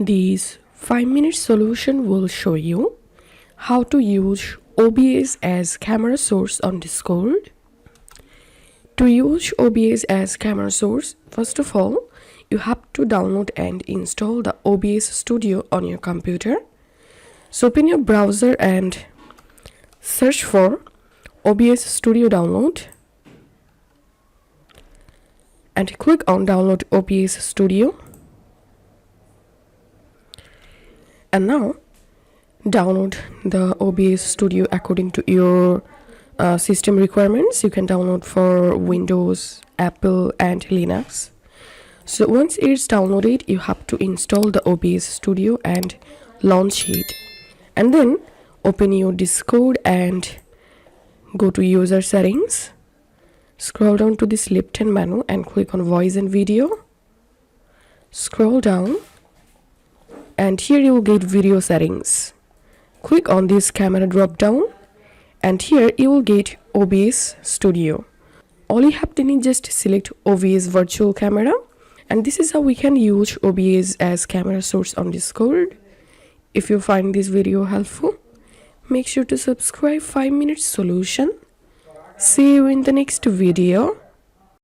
This 5-minute solution will show you how to use OBS as camera source on Discord. To use OBS as camera source, first of all, you have to download and install the OBS Studio on your computer. So open your browser and search for OBS Studio download and click on download OBS Studio. And now download the OBS Studio according to your system requirements. You can download for Windows, Apple and Linux. So once it's downloaded, you have to install the OBS Studio and launch it. And then open your Discord and go to user settings. Scroll down to this left-hand menu and click on voice and video. Scroll down and here you will get video settings. Click on this camera drop down and here you will get OBS Studio. All you have to do is just select obs-virtual camera, and this is how we can use OBS as camera source on Discord. If you find this video helpful, make sure to subscribe 5 Minute Solution. See you in the next video.